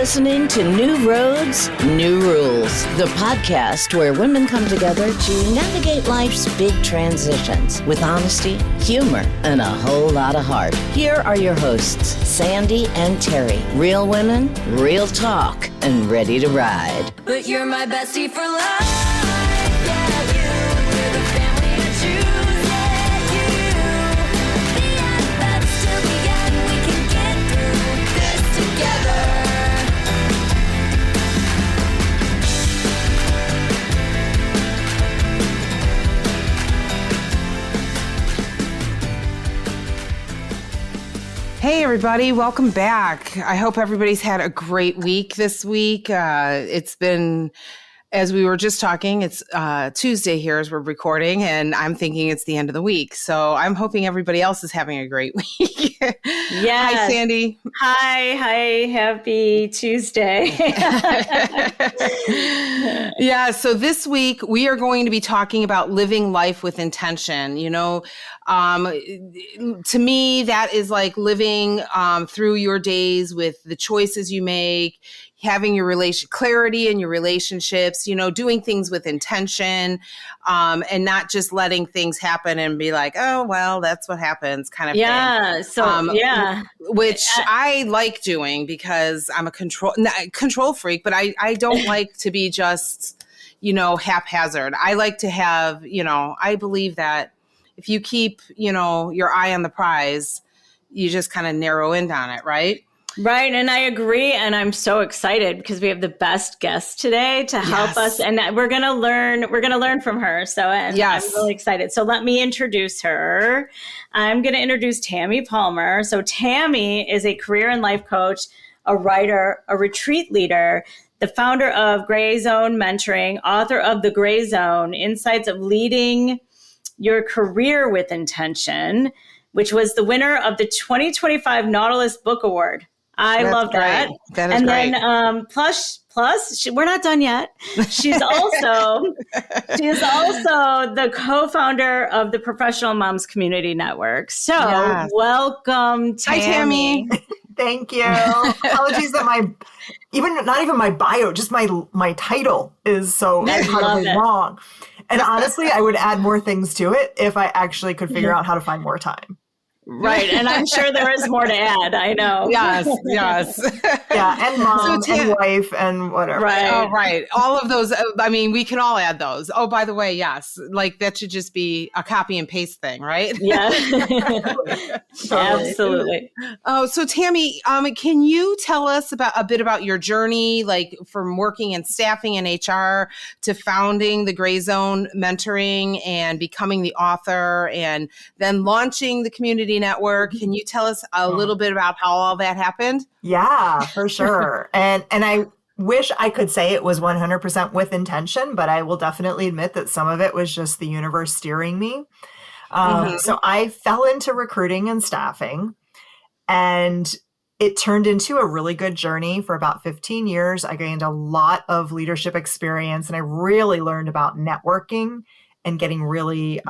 listening to New Roads, New Rules, the podcast where women come together to navigate life's big transitions with honesty, humor, and a whole lot of heart. Here are your hosts, Sandi and Terri. Real women, real talk, and ready to ride. But you're my bestie for life. Yeah, you're the family I choose. Yeah, the efforts till the end, we can get through this together. Hey everybody, welcome back. I hope everybody's had a great week this week. It's been, as we were just talking, it's Tuesday here as we're recording, and I'm thinking it's the end of the week. So I'm hoping everybody else is having a great week. Yes. Hi, Sandi. Hi, happy Tuesday. Yeah, so this week we are going to be talking about living life with intention. You know, to me, that is like living through your days with the choices you make, having your clarity in your relationships, you know, doing things with intention, and not just letting things happen and be like, oh, well, that's what happens kind of thing. Which I like doing because I'm a control freak, but I don't like to be just, you know, haphazard. I like to have, you know, I believe that if you keep, you know, your eye on the prize, you just kind of narrow in on it, right? Right. And I agree. And I'm so excited because we have the best guest today to help us. And we're going to learn from her. So I'm really excited. So let me introduce her. I'm going to introduce Tami Palmer. So Tami is a career and life coach, a writer, a retreat leader, the founder of Greyzone Mentoring, author of The Greyzone, Insights of Leading Your Career with Intention, which was the winner of the 2025 Nautilus Book Award. I love that. That is great. And then plus, we're not done yet. She's also the co-founder of the Professional Moms Community Network. So welcome, Tami. Hi, Tami. Thank you. Apologies that not even my bio, just my title is so incredibly long. And honestly, I would add more things to it if I actually could figure out how to find more time. Right. And I'm sure there is more to add. I know. Yes. Yeah. And mom and wife and whatever. Right. Oh, right. All of those. I mean, we can all add those. Oh, by the way, yes. Like that should just be a copy and paste thing, right? Yeah. Absolutely. Oh, so Tami, can you tell us a bit about your journey, like from working in staffing and HR to founding the Greyzone Mentoring and becoming the author and then launching the community network? Can you tell us a little bit about how all that happened? Yeah, for sure. And I wish I could say it was 100% with intention, but I will definitely admit that some of it was just the universe steering me. So I fell into recruiting and staffing, and it turned into a really good journey for about 15 years. I gained a lot of leadership experience, and I really learned about networking and getting really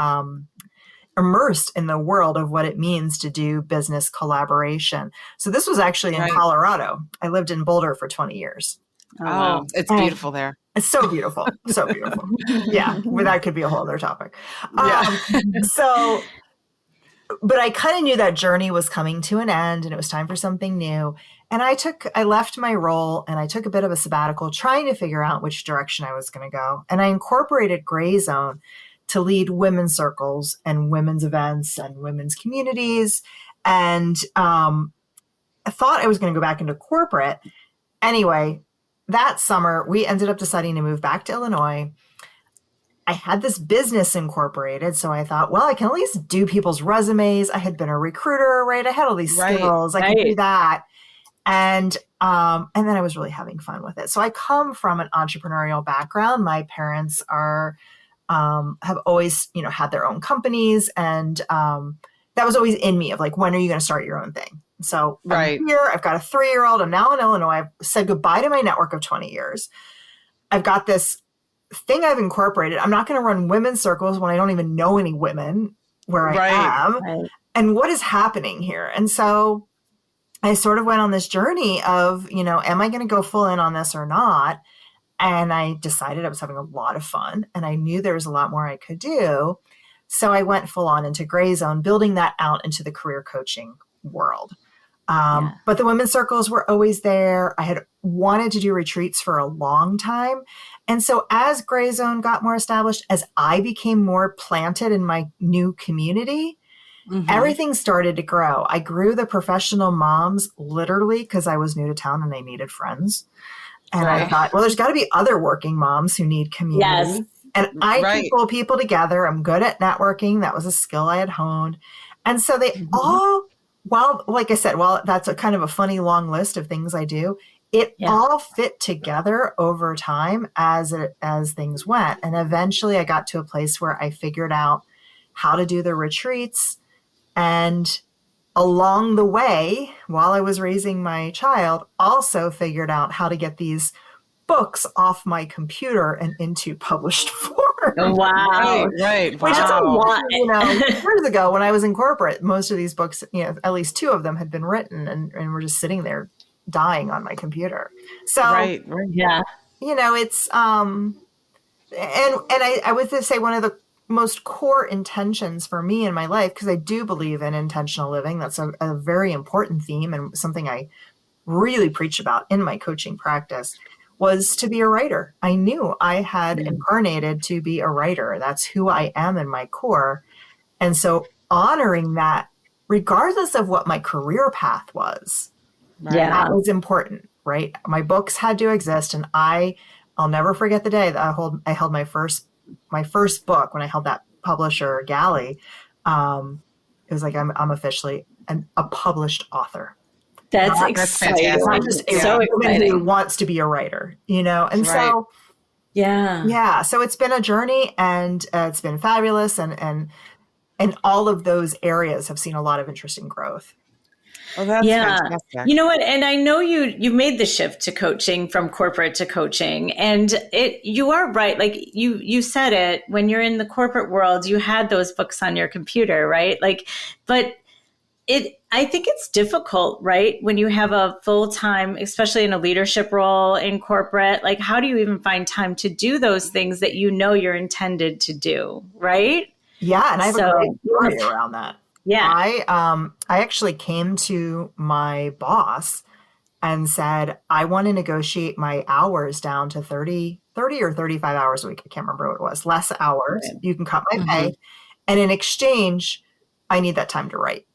immersed in the world of what it means to do business collaboration. So this was actually in Colorado. I lived in Boulder for 20 years. Oh, it's beautiful there. It's so beautiful. So beautiful. Yeah. Well, that could be a whole other topic. But I kind of knew that journey was coming to an end and it was time for something new. And I left my role and I took a bit of a sabbatical trying to figure out which direction I was going to go. And I incorporated Greyzone to lead women's circles and women's events and women's communities. And I thought I was going to go back into corporate. Anyway, that summer, we ended up deciding to move back to Illinois. I had this business incorporated. So I thought, well, I can at least do people's resumes. I had been a recruiter, right? I had all these skills. I could do that. And then I was really having fun with it. So I come from an entrepreneurial background. My parents have always, had their own companies. And that was always in me of like, when are you going to start your own thing? So I'm here, I've got a 3-year-old. I'm now in Illinois. I've said goodbye to my network of 20 years. I've got this thing I've incorporated. I'm not going to run women's circles when I don't even know any women where I am. And what is happening here? And so I sort of went on this journey of, am I going to go full in on this or not? And I decided I was having a lot of fun and I knew there was a lot more I could do. So I went full on into Greyzone, building that out into the career coaching world. But the women's circles were always there. I had wanted to do retreats for a long time. And so as Greyzone got more established, as I became more planted in my new community, everything started to grow. I grew the professional moms literally because I was new to town and they needed friends. And I thought, well, there's got to be other working moms who need community. Yes. And I can pull people together. I'm good at networking. That was a skill I had honed. And so they all, like I said, that's a kind of a funny long list of things I do. It all fit together over time as things went. And eventually I got to a place where I figured out how to do the retreats. And along the way, while I was raising my child, also figured out how to get these books off my computer and into published form. Wow. Right. Which is a lot. Years ago when I was in corporate, most of these books, at least 2 of them had been written and were just sitting there dying on my computer. So, Yeah. It's, and I would just say one of the most core intentions for me in my life, because I do believe in intentional living. That's a very important theme and something I really preach about in my coaching practice, was to be a writer. I knew I had incarnated to be a writer. That's who I am in my core. And so honoring that, regardless of what my career path was, that was important, right? My books had to exist. And I'll never forget the day that I held my first book when I held that publisher galley. It was like, I'm officially a published author. That's exciting. Not just so exciting. Who wants to be a writer, and so so it's been a journey and it's been fabulous. And all of those areas have seen a lot of interesting growth. Oh, that's fantastic. You know what? And I know you made the shift to coaching from corporate to coaching, and you are right. Like you said it, when you're in the corporate world, you had those books on your computer, right? But I think it's difficult, right? When you have a full-time, especially in a leadership role in corporate, like how do you even find time to do those things that you're intended to do, right? Yeah, and I have a great story around that. Yeah. I actually came to my boss and said, I want to negotiate my hours down to 30 or 35 hours a week. I can't remember what it was. Less hours. Okay. You can cut my pay. And in exchange, I need that time to write.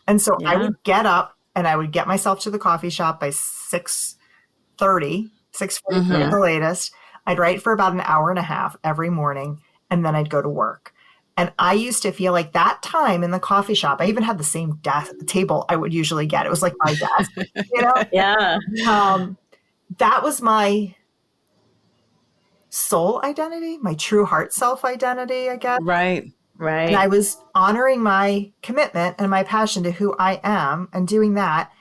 And so I would get up and I would get myself to the coffee shop by 6:40 at the latest. I'd write for about an hour and a half every morning, and then I'd go to work. And I used to feel like that time in the coffee shop, I even had the same table I would usually get. It was like my desk, Yeah. That was my soul identity, my true heart self identity, I guess. Right. And I was honoring my commitment and my passion to who I am and doing that.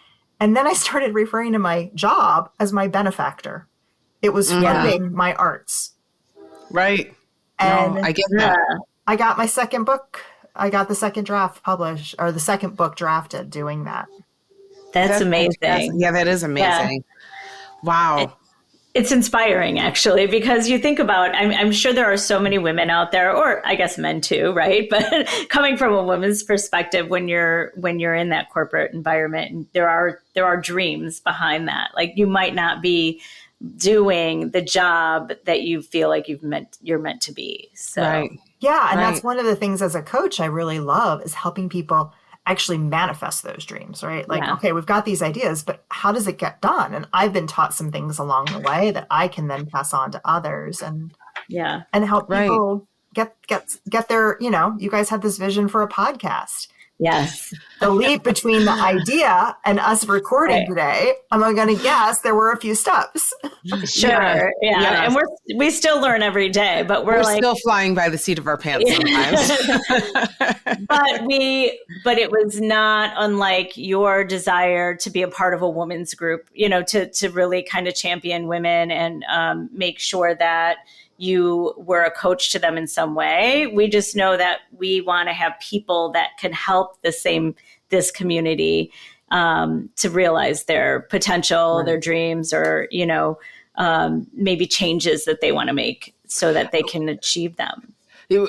And then I started referring to my job as my benefactor. It was funding my arts. Right. And I get that. I got my second book. I got the second draft published, or the second book drafted doing that. That's amazing. Yeah, that is amazing. Yeah. Wow. It's inspiring, actually, because you think about, I'm sure there are so many women out there, or I guess men too, right? But coming from a woman's perspective, when you're in that corporate environment, and there are dreams behind that. Like you might not be doing the job that you feel like you're meant to be. So. Right. Yeah, and that's one of the things as a coach I really love is helping people actually manifest those dreams, right? Like, okay, we've got these ideas, but how does it get done? And I've been taught some things along the way that I can then pass on to others and help people get their, you guys had this vision for a podcast. Yes. The leap between the idea and us recording today, I'm going to guess there were a few steps. Sure. Yeah. And we still learn every day, but we're like, still flying by the seat of our pants sometimes. but it was not unlike your desire to be a part of a women's group, to really kind of champion women and make sure that you were a coach to them in some way. We just know that we want to have people that can help this community to realize their potential, their dreams, or, maybe changes that they want to make so that they can achieve them.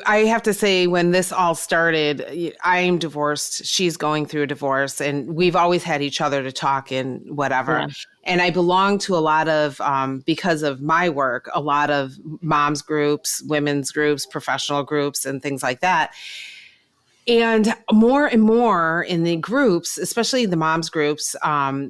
I have to say, when this all started, I'm divorced. She's going through a divorce, and we've always had each other to talk and whatever. Yeah. And I belong to a lot of, because of my work, a lot of moms groups, women's groups, professional groups, and things like that. And more in the groups, especially the moms groups,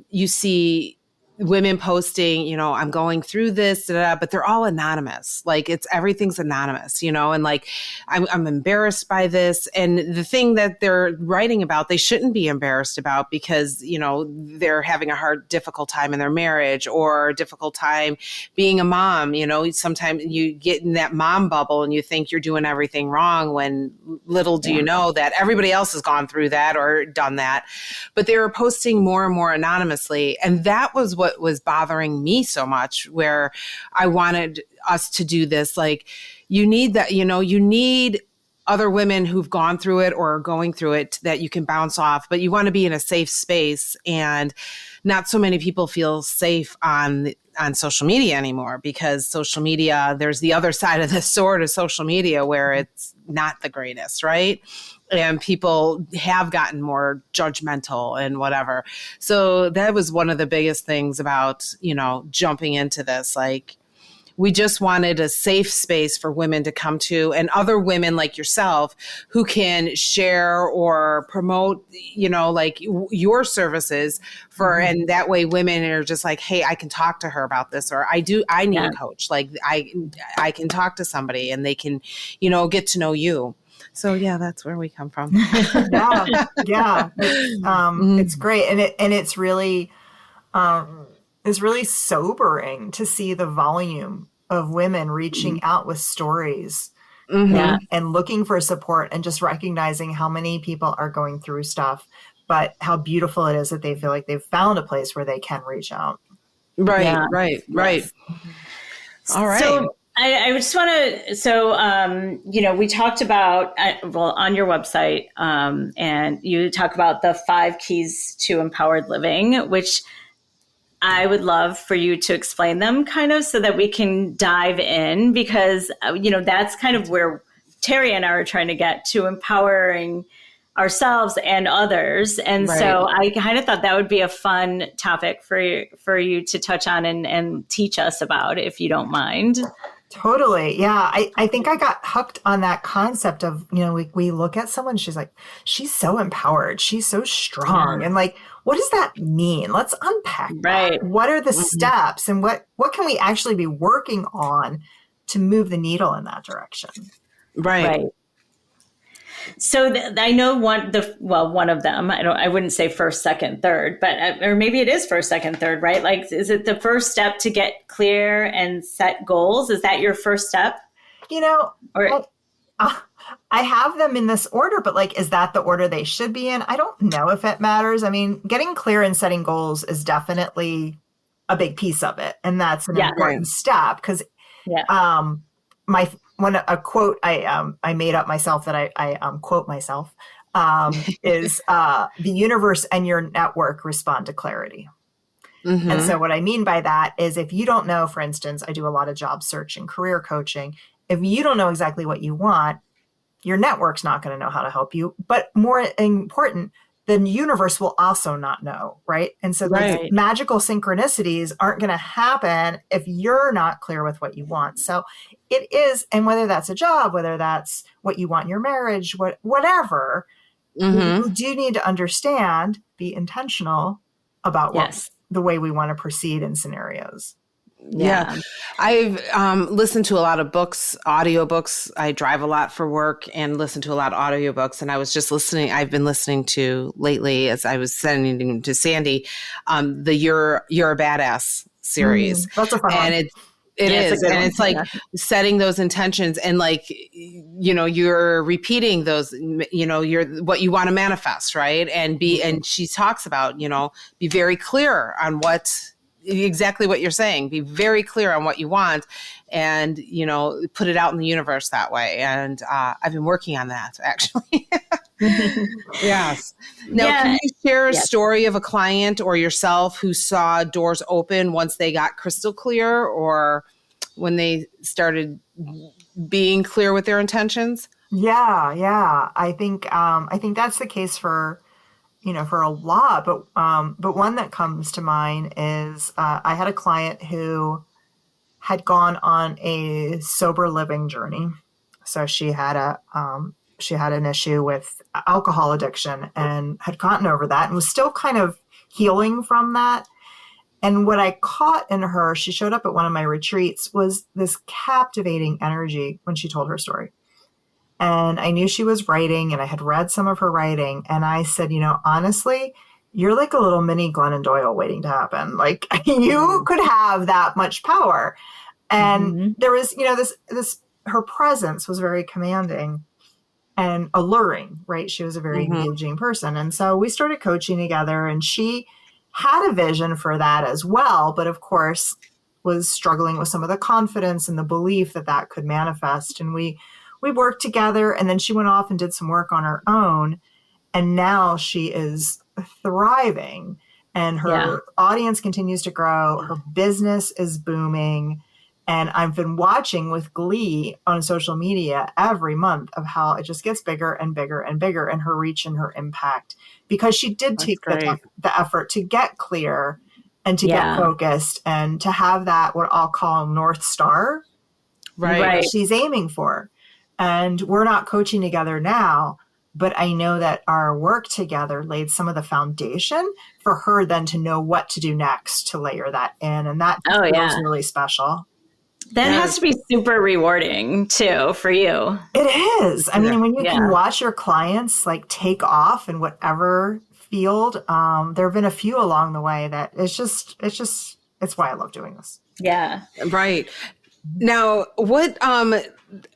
you see women posting, I'm going through this, but they're all anonymous. Like everything's anonymous, and like, I'm embarrassed by this. And the thing that they're writing about, they shouldn't be embarrassed about because, they're having a difficult time in their marriage or a difficult time being a mom. Sometimes you get in that mom bubble and you think you're doing everything wrong when little do you know that everybody else has gone through that or done that. But they were posting more and more anonymously. And that was what was bothering me so much, where I wanted us to do this. Like, you need that, you need other women who've gone through it or are going through it that you can bounce off, but you want to be in a safe space. And not so many people feel safe on social media anymore, because social media, there's the other side of the sword of social media where it's not the greatest, right? And people have gotten more judgmental and whatever. So that was one of the biggest things about, jumping into this. Like, we just wanted a safe space for women to come to, and other women like yourself who can share or promote, like your services for, and that way women are just like, hey, I can talk to her about this, or I need a coach. Like I can talk to somebody and they can, get to know you. So that's where we come from. Yeah. It's great. And it's really sobering to see the volume of women reaching out with stories and looking for support, and just recognizing how many people are going through stuff, but how beautiful it is that they feel like they've found a place where they can reach out. Right. All right. So I just want to, we talked about, on your website, and you talk about the 5 keys to empowered living, which I would love for you to explain them kind of so that we can dive in, because, that's kind of where Terri and I are trying to get to, empowering ourselves and others. And so I kind of thought that would be a fun topic for you to touch on and teach us about, if you don't mind. Totally. Yeah. I think I got hooked on that concept of, we look at someone, she's like, she's so empowered. She's so strong. And like, what does that mean? Let's unpack that. What are the steps, and what can we actually be working on to move the needle in that direction? Right. So I know one of them, I wouldn't say first, second, third, but, or maybe it is first, second, third, right? Like, is it the first step to get clear and set goals? Is that your first step? I have them in this order, but like, is that the order they should be in? I don't know if it matters. I mean, getting clear and setting goals is definitely a big piece of it. And that's an important step, because a quote I made up myself that I quote myself is the universe and your network respond to clarity. And so what I mean by that is, if you don't know, for instance, I do a lot of job search and career coaching. If you don't know exactly what you want, your network's not going to know how to help you. But more important, the universe will also not know, right? And so these magical synchronicities aren't going to happen if you're not clear with what you want. So it is, and whether that's a job, whether that's what you want in your marriage, whatever, you do need to understand, be intentional about the way we want to proceed in scenarios. Yeah. I've listened to a lot of books, audiobooks. I drive a lot for work and listen to a lot of audiobooks. And I was just I've been listening to lately, as I was sending to Sandi, the You're a Badass series. That's a fun one. And it is. And it's like setting those intentions, and like, you're repeating those, you're what you want to manifest, right? And and she talks about, be very clear on exactly what you're saying. Be very clear on what you want, and, put it out in the universe that way. And I've been working on that, actually. Yes. Now, can you share a story of a client or yourself who saw doors open once they got crystal clear or when they started being clear with their intentions? Yeah. I think that's the case for, for a lot, but one that comes to mind is I had a client who had gone on a sober living journey. So she had an issue with alcohol addiction and had gotten over that and was still kind of healing from that. And what I caught in her, she showed up at one of my retreats, was this captivating energy when she told her story. And I knew she was writing and I had read some of her writing. And I said, honestly, you're like a little mini Glennon Doyle waiting to happen. Like you could have that much power. And there was, her presence was very commanding and alluring, right? She was a very engaging person. And so we started coaching together and she had a vision for that as well. But of course was struggling with some of the confidence and the belief that that could manifest. And we worked together and then she went off and did some work on her own. And now she is thriving and her audience continues to grow. Her business is booming. And I've been watching with glee on social media every month of how it just gets bigger and bigger and bigger in her reach and her impact because she did take the effort to get clear and to get focused and to have that, what I'll call North Star, right? She's aiming for. And we're not coaching together now, but I know that our work together laid some of the foundation for her then to know what to do next to layer that in. And that feels really special. That has to be super rewarding too for you. It is. I mean, when you can watch your clients like take off in whatever field, there have been a few along the way that it's why I love doing this. Yeah. Right. Now, what,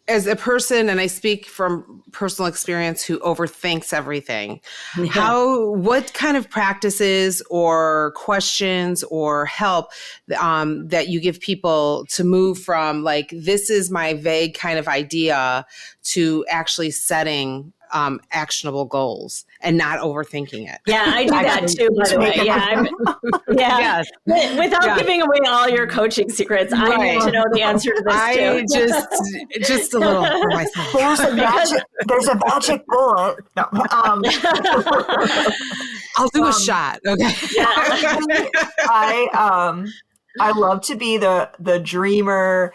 as a person, and I speak from personal experience who overthinks everything, what kind of practices or questions or help that you give people to move from like, this is my vague kind of idea to actually setting actionable goals and not overthinking it? Yeah, I do that too, by the way. Without giving away all your coaching secrets, I need to know the answer to this too. just a little for myself. There's a magic bullet. No, I'll do a shot. Okay. I love to be the dreamer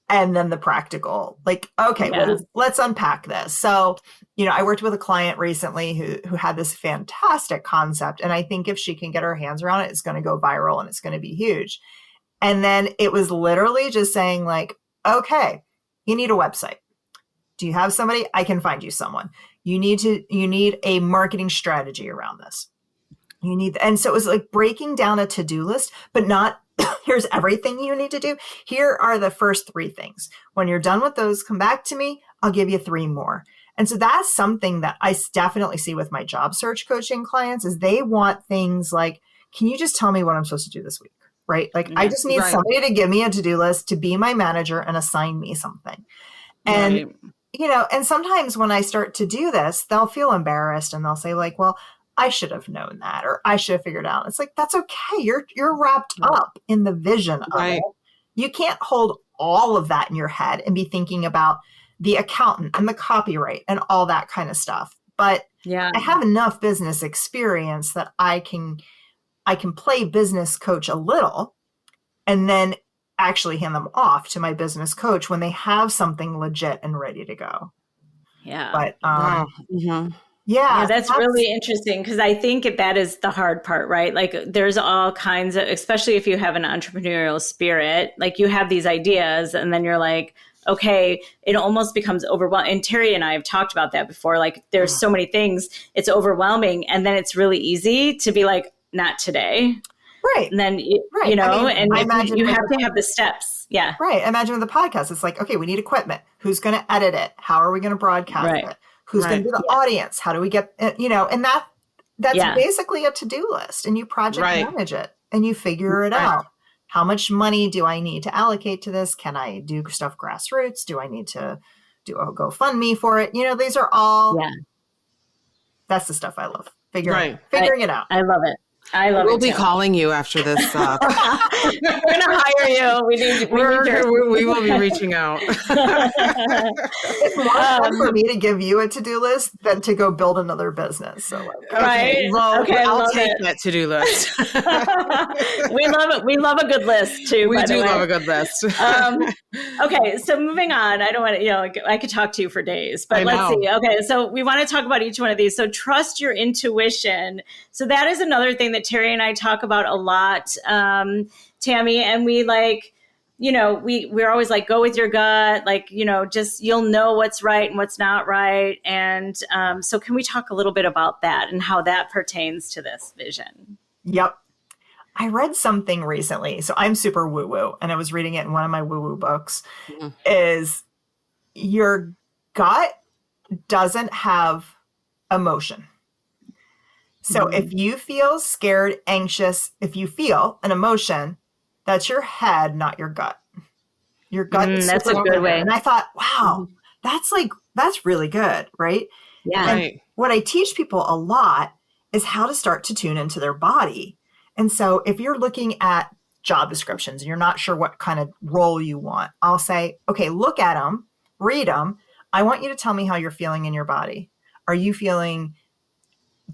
and then the practical. Like, okay, let's unpack this. So, I worked with a client recently who had this fantastic concept. And I think if she can get her hands around it, it's going to go viral and it's going to be huge. And then it was literally just saying like, okay, you need a website. Do you have somebody? I can find you someone. You need a marketing strategy around this. And so it was like breaking down a to-do list, but not here's everything you need to do. Here are the first 3 things. When you're done with those, come back to me. I'll give you 3 more. And so that's something that I definitely see with my job search coaching clients is they want things like, can you just tell me what I'm supposed to do this week? Right? Like I just need somebody to give me a to-do list, to be my manager and assign me something. And, and sometimes when I start to do this, they'll feel embarrassed and they'll say like, well, I should have known that, or I should have figured it out. It's like, that's okay. You're wrapped up in the vision of it. You can't hold all of that in your head and be thinking about the accountant and the copyright and all that kind of stuff. But I have enough business experience that I can play business coach a little and then actually hand them off to my business coach when they have something legit and ready to go. Yeah. But, that's really interesting because I think that is the hard part, right? Like there's all kinds of, especially if you have an entrepreneurial spirit, like you have these ideas and then you're like, okay, it almost becomes overwhelming. And Terri and I have talked about that before. Like there's so many things, it's overwhelming. And then it's really easy to be like, not today. Right. And then, and you have to have the steps. Yeah. Right. Imagine with the podcast, it's like, okay, we need equipment. Who's going to edit it? How are we going to broadcast it? Who's going to be the audience? How do we get, and that's basically a to-do list and you project manage it and you figure it out. How much money do I need to allocate to this? Can I do stuff grassroots? Do I need to do a GoFundMe for it? These are all That's the stuff I love. Figuring it out. I love it. I love it. We'll be calling you after this. We're going to hire you. We will be reaching out. It's more fun for me to give you a to-do list than to go build another business. So, right. Well, okay, I'll take that to-do list. We love it. We love a good list too. We do love a good list. Okay, so moving on. I don't want to, I could talk to you for days, but let's see. Okay, so we want to talk about each one of these. So trust your intuition. So that is another thing that Terri and I talk about a lot, Tami, and we we're always like, go with your gut, just you'll know what's right and what's not right. And so can we talk a little bit about that and how that pertains to this vision? Yep. I read something recently. So I'm super woo-woo, and I was reading it in one of my woo-woo books, is your gut doesn't have emotion. So if you feel scared, anxious, if you feel an emotion, that's your head, not your gut. Your gut is that's a good way. And I thought, wow, that's really good, right? Yeah. And what I teach people a lot is how to start to tune into their body. And so if you're looking at job descriptions and you're not sure what kind of role you want, I'll say, okay, look at them, read them. I want you to tell me how you're feeling in your body. Are you feeling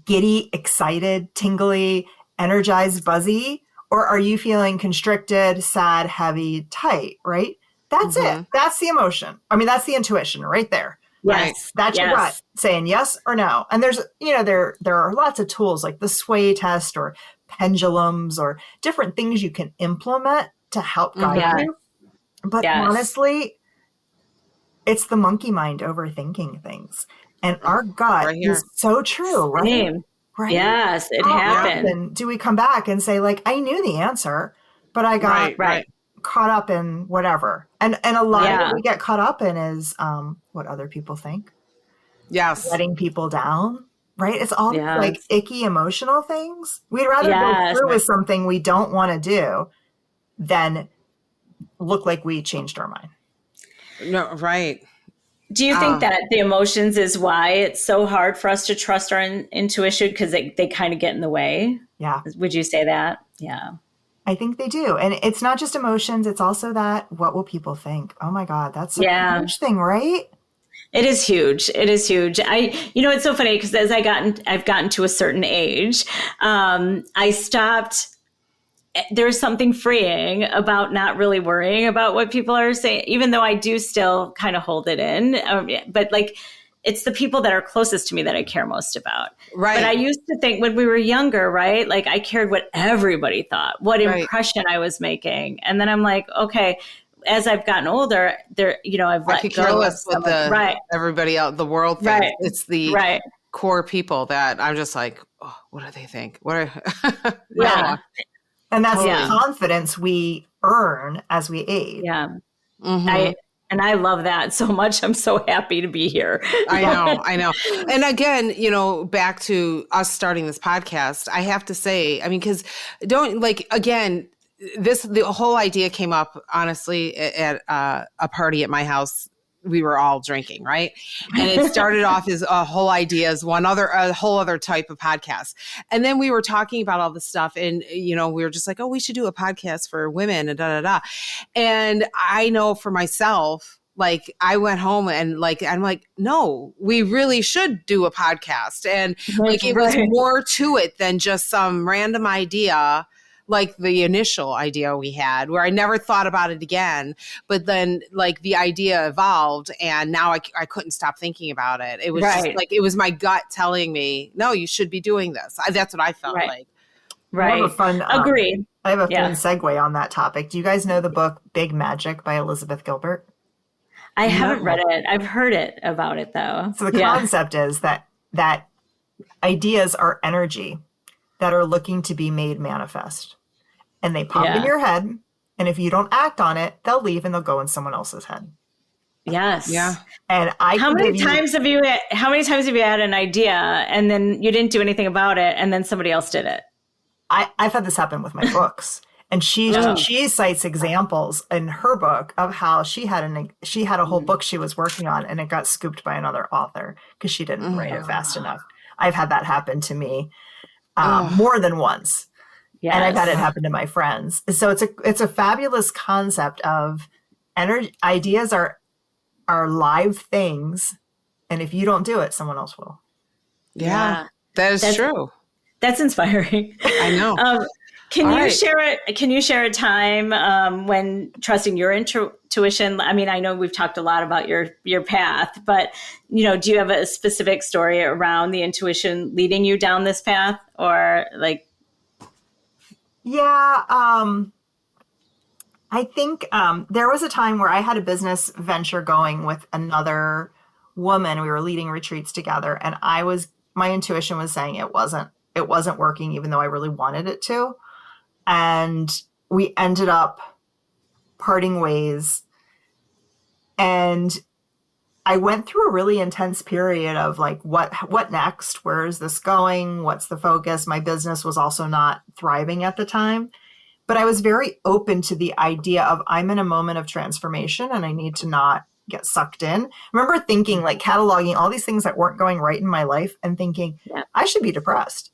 giddy, excited, tingly, energized, buzzy? Or are you feeling constricted, sad, heavy, tight, right? That's it. That's the emotion. I mean, that's the intuition right there. Yes. That's your gut saying yes or no. And there's, there are lots of tools like the sway test or pendulums or different things you can implement to help guide you. But honestly, it's the monkey mind overthinking things. And our gut is so true, right? Same. Right? Yes, it happened. And do we come back and say, like, I knew the answer, but I got caught up in whatever. And a lot of what we get caught up in is what other people think. Yes. Letting people down, right? It's all like icky emotional things. We'd rather go through with something we don't want to do than look like we changed our mind. No, right. Do you think that the emotions is why it's so hard for us to trust our intuition, because they kind of get in the way? Yeah. Would you say that? Yeah. I think they do. And it's not just emotions. It's also that, what will people think? Oh my God, that's a huge thing, right? It is huge. It is huge. It's so funny because as I've gotten to a certain age, I stopped. There's something freeing about not really worrying about what people are saying, even though I do still kind of hold it in. But it's the people that are closest to me that I care most about. Right. But I used to think when we were younger, right? Like I cared what everybody thought, what impression I was making. And then I'm like, okay, as I've gotten older, I've let go of with everybody out, the world thinks. Right. It's the core people that I'm just like, oh, what do they think? And that's the confidence we earn as we age. Yeah. Mm-hmm. I love that so much. I'm so happy to be here. I know. And again, back to us starting this podcast, I have to say, I mean, because the whole idea came up, honestly, at a party at my house. We were all drinking, right? And it started off as a whole idea as a whole other type of podcast. And then we were talking about all this stuff, and we were just like, oh, we should do a podcast for women and da. And I know for myself, like I went home and I'm like, no, we really should do a podcast. And it was more to it than just some random idea. Like the initial idea we had, where I never thought about it again, but then the idea evolved, and now I couldn't stop thinking about it. It was just it was my gut telling me, no, you should be doing this. That's what I felt like. Right. I have a fun, agreed. I have a fun segue on that topic. Do you guys know the book Big Magic by Elizabeth Gilbert? I haven't read it. I've heard about it though. So the concept is that ideas are energy that are looking to be made manifest. And they pop in your head. And if you don't act on it, they'll leave and they'll go in someone else's head. Yes. Yeah. And how many times have you had an idea and then you didn't do anything about it and then somebody else did it? I've had this happen with my books. And she cites examples in her book of how she had a whole book she was working on and it got scooped by another author because she didn't write it fast enough. I've had that happen to me more than once. Yes. And I've had it happen to my friends. So it's a fabulous concept of ideas are live things. And if you don't do it, someone else will. Yeah. That's true. That's inspiring. I know. Can you share a time when trusting your intuition? I mean, I know we've talked a lot about your path, but do you have a specific story around the intuition leading you down this path, or like? Yeah, I think there was a time where I had a business venture going with another woman. We were leading retreats together, and my intuition was saying it wasn't working, even though I really wanted it to. And we ended up parting ways. And I went through a really intense period of like, what next? Where is this going? What's the focus? My business was also not thriving at the time. But I was very open to the idea of I'm in a moment of transformation and I need to not get sucked in. I remember thinking, like, cataloging all these things that weren't going right in my life and thinking, I should be depressed.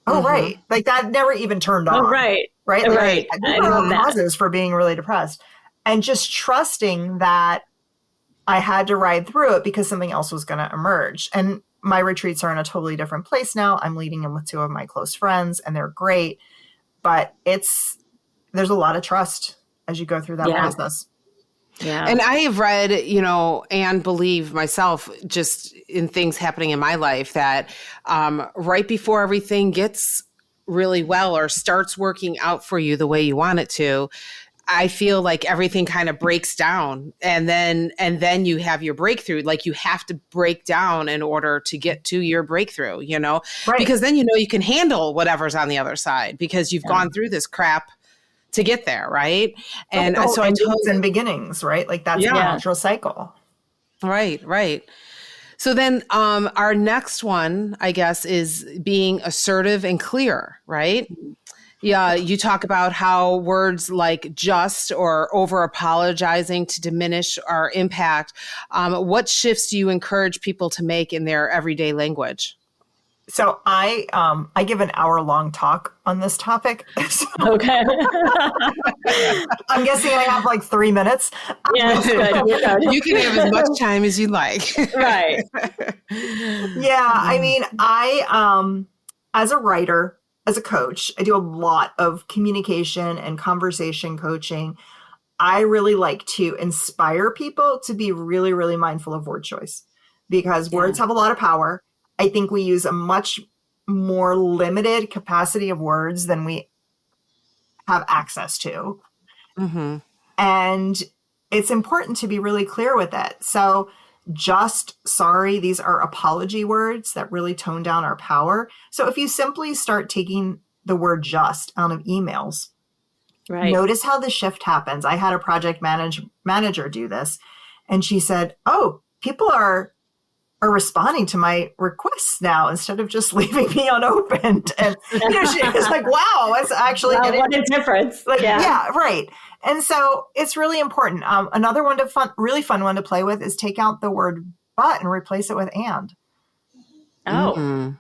Oh, right. Like that never even turned on. Oh, right. Right. Like, right. There are causes for being really depressed, and just trusting that I had to ride through it because something else was going to emerge. And my retreats are in a totally different place now. I'm leading them with two of my close friends and they're great, but there's a lot of trust as you go through that process. Yeah. And I have read, and believe myself just in things happening in my life that right before everything gets really well or starts working out for you the way you want it to, I feel like everything kind of breaks down and then you have your breakthrough. Like you have to break down in order to get to your breakthrough, right. Because then, you can handle whatever's on the other side because you've gone through this crap to get there. Right. And so endings and beginnings, right? Like that's the natural cycle. Right. Right. So then our next one, I guess, is being assertive and clear, right? Yeah. You talk about how words like just or over apologizing to diminish our impact. What shifts do you encourage people to make in their everyday language? So I give an hour-long talk on this topic. Okay. I'm guessing I have like 3 minutes. Yeah, that's good. You can have as much time as you like. Right. Yeah. I mean, I, as a writer, as a coach, I do a lot of communication and conversation coaching. I really like to inspire people to be really, really mindful of word choice because words have a lot of power. I think we use a much more limited capacity of words than we have access to. Mm-hmm. And it's important to be really clear with it. So just, sorry, these are apology words that really tone down our power. So if you simply start taking the word just out of emails, notice how the shift happens. I had a project manager do this, and she said, oh, people are responding to my requests now instead of just leaving me unopened. And she was like, wow, it's actually what a difference. Like, yeah, right. And so it's really important. Another one really fun one to play with is take out the word but and replace it with and. Oh. Mm-hmm.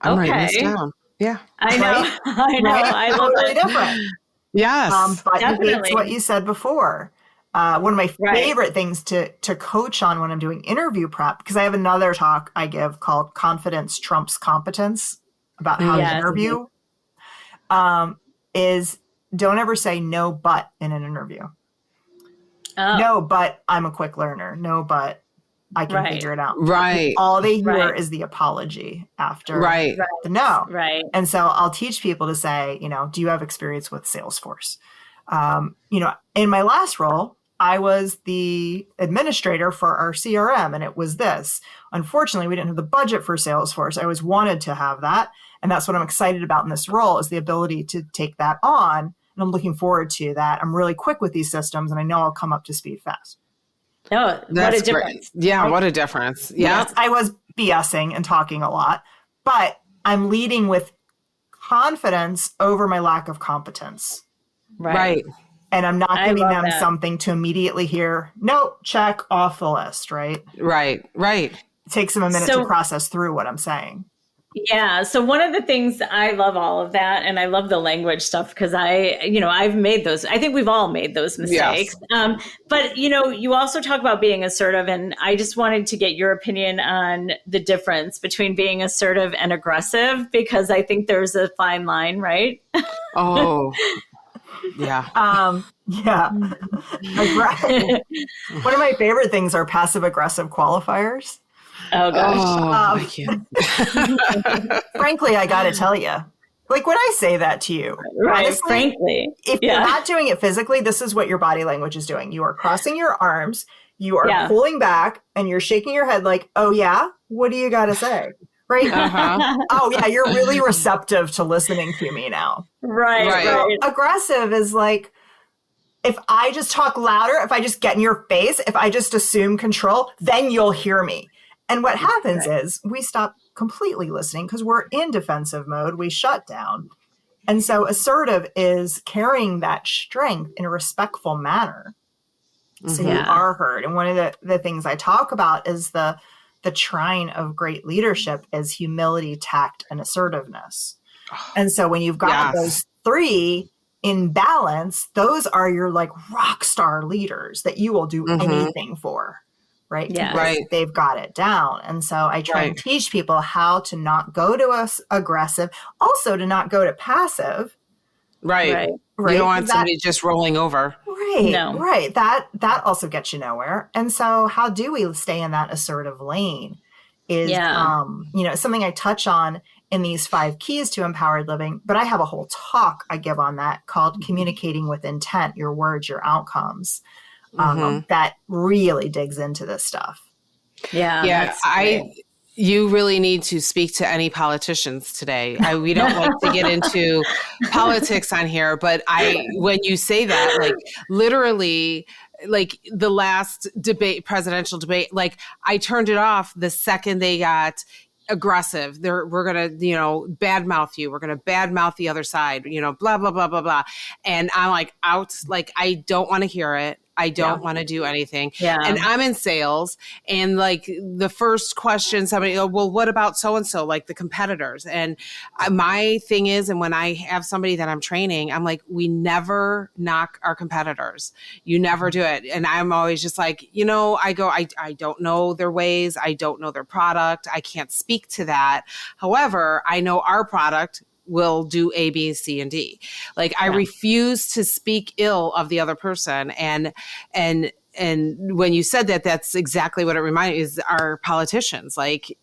I'm writing this down. Yeah. I know. Right? I know. Right? I love totally it. different. Yes. But it's what you said before. One of my favorite things to coach on when I'm doing interview prep, because I have another talk I give called Confidence Trumps Competence about how to interview, is don't ever say no, but in an interview. No, but I'm a quick learner. No, but I can figure it out. Right. All they hear is the apology after the no. Right. And so I'll teach people to say, do you have experience with Salesforce? In my last role, I was the administrator for our CRM, and it was this. Unfortunately, we didn't have the budget for Salesforce. I always wanted to have that. And that's what I'm excited about in this role, is the ability to take that on. And I'm looking forward to that. I'm really quick with these systems, and I know I'll come up to speed fast. Oh, what a difference. Great. Yeah, what a difference. Yeah. Yes, I was BSing and talking a lot, but I'm leading with confidence over my lack of competence. Right. And I'm not giving them that. something to immediately hear, nope, check off the list, right? Right. It takes them a minute to process through what I'm saying. Yeah. So one of the things, I love all of that. And I love the language stuff because I've made those. I think we've all made those mistakes. Yes. But, you also talk about being assertive. And I just wanted to get your opinion on the difference between being assertive and aggressive, because I think there's a fine line, right? Oh, yeah. Yeah. One of my favorite things are passive aggressive qualifiers. Oh gosh. Frankly, I got to tell you, like when I say that to you, right? Honestly, frankly, if you're not doing it physically, this is what your body language is doing. You are crossing your arms, you are pulling back, and you're shaking your head like, oh yeah, what do you got to say? Right? Oh yeah, you're really receptive to listening to me now. Right. Aggressive is like, if I just talk louder, if I just get in your face, if I just assume control, then you'll hear me. And what happens is we stop completely listening because we're in defensive mode. We shut down. And so assertive is carrying that strength in a respectful manner. So you are heard. And one of the things I talk about is the trine of great leadership is humility, tact, and assertiveness. And so when you've got those three in balance, those are your like rock star leaders that you will do anything for. Right? Yeah. Right. They've got it down. And so I try and teach people how to not go to aggressive, also to not go to passive. Right. You don't want somebody just rolling over. Right. No. Right. That also gets you nowhere. And so how do we stay in that assertive lane is, something I touch on in these 5 keys to empowered living, but I have a whole talk I give on that called Communicating with Intent, Your Words, Your Outcomes. That really digs into this stuff. Yeah. You really need to speak to any politicians today. We don't like to get into politics on here, but when you say that, like literally, like the last presidential debate, like I turned it off the second they got aggressive. We're going to, badmouth you. We're going to badmouth the other side, blah, blah, blah, blah, blah. And I'm like out, like, I don't want to hear it. I don't want to do anything. Yeah. And I'm in sales, and like the first question, somebody, well, what about so-and-so, like the competitors? And my thing is, and when I have somebody that I'm training, I'm like, we never knock our competitors. You never do it. And I'm always just like, I don't know their ways. I don't know their product. I can't speak to that. However, I know our product will do A, B, C, and D. Like I refuse to speak ill of the other person. And when you said that, that's exactly what it reminded me is our politicians. Like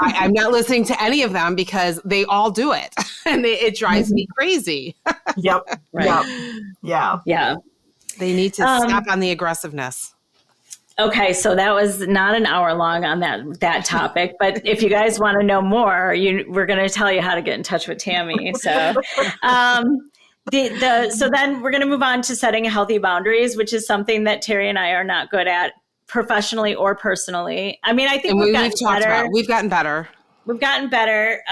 I'm not listening to any of them because they all do it. And it drives me crazy. Yep. Yeah. They need to stop on the aggressiveness. Okay, so that was not an hour long on that topic, but if you guys want to know more, we're going to tell you how to get in touch with Tami. So, so then we're going to move on to setting healthy boundaries, which is something that Terri and I are not good at professionally or personally. I mean, I think we've gotten better. We've gotten better. We've gotten better,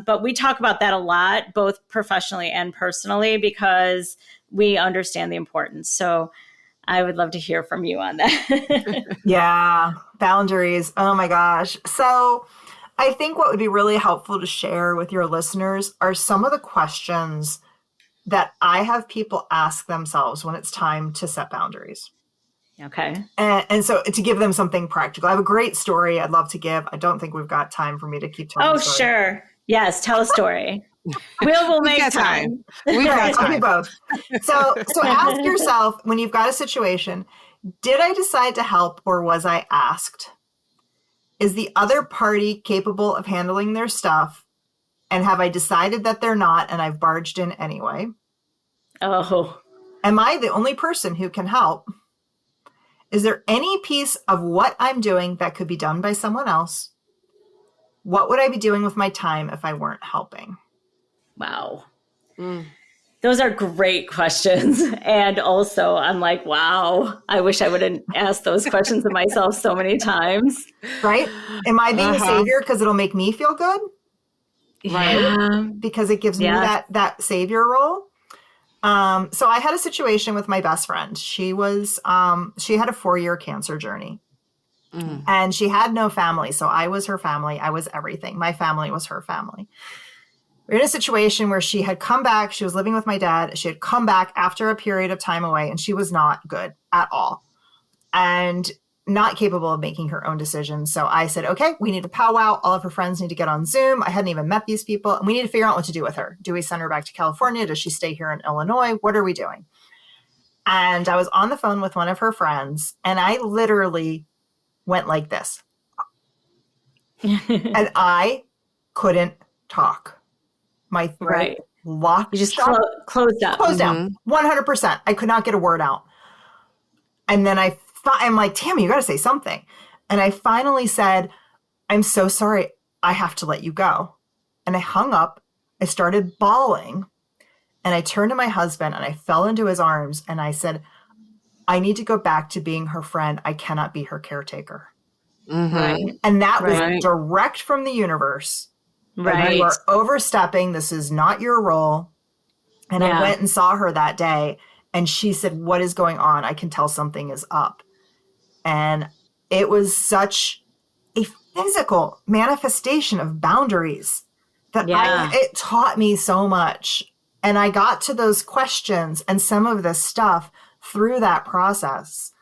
but we talk about that a lot, both professionally and personally, because we understand the importance. So I would love to hear from you on that. Yeah, boundaries. Oh my gosh. So I think what would be really helpful to share with your listeners are some of the questions that I have people ask themselves when it's time to set boundaries. Okay. And so to give them something practical, I have a great story I'd love to give. I don't think we've got time for me to keep telling the story. Sure. Yes, tell a story. We'll make time. We've got time. I'll do both. So ask yourself when you've got a situation, did I decide to help or was I asked? Is the other party capable of handling their stuff? And have I decided that they're not and I've barged in anyway? Oh. Am I the only person who can help? Is there any piece of what I'm doing that could be done by someone else? What would I be doing with my time if I weren't helping? Wow. Those are great questions. And also I'm like, wow, I wish I would have asked those questions of myself so many times. Right? Am I being a savior because it'll make me feel good? Right. Because it gives me that savior role. So I had a situation with my best friend. She was, she had a 4-year cancer journey and she had no family. So I was her family. I was everything. My family was her family. We're in a situation where she had come back. She was living with my dad. She had come back after a period of time away and she was not good at all and not capable of making her own decisions. So I said, okay, we need to powwow. All of her friends need to get on Zoom. I hadn't even met these people and we need to figure out what to do with her. Do we send her back to California? Does she stay here in Illinois? What are we doing? And I was on the phone with one of her friends and I literally went like this. And I couldn't talk. My throat locked. You just shut. closed up. Closed down. 100%. I could not get a word out. And then I'm like, Tami, you got to say something. And I finally said, I'm so sorry. I have to let you go. And I hung up. I started bawling. And I turned to my husband and I fell into his arms. And I said, I need to go back to being her friend. I cannot be her caretaker. Right. And that was direct from the universe. Right. You are overstepping. This is not your role. And I went and saw her that day. And she said, what is going on? I can tell something is up. And it was such a physical manifestation of boundaries that it taught me so much. And I got to those questions and some of this stuff through that process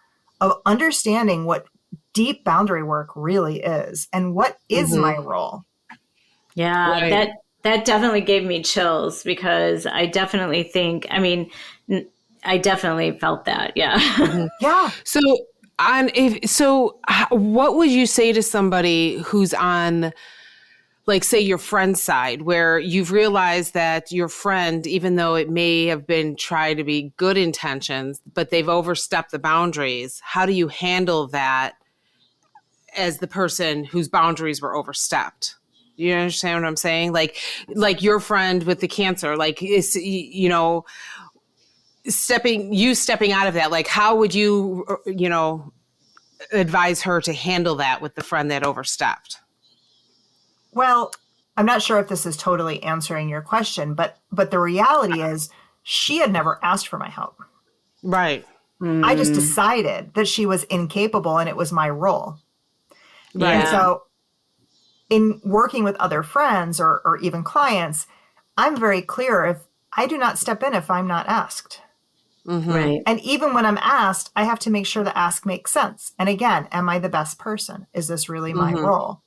of understanding what deep boundary work really is and what is my role. Yeah, Right. that definitely gave me chills because I definitely think, I mean, I definitely felt that. Yeah. Yeah. So what would you say to somebody who's on, like, say, your friend's side, where you've realized that your friend, even though it may have been tried to be good intentions, but they've overstepped the boundaries? How do you handle that as the person whose boundaries were overstepped? Do you understand what I'm saying? Like your friend with the cancer, like, is, you know, stepping out of that, like, how would you, you know, advise her to handle that with the friend that overstepped? Well, I'm not sure if this is totally answering your question, but the reality is she had never asked for my help. Right. I just decided that she was incapable and it was my role. Yeah. And so in working with other friends or even clients, I'm very clear if I do not step in if I'm not asked. Right. And even when I'm asked, I have to make sure the ask makes sense. And again, am I the best person? Is this really my role?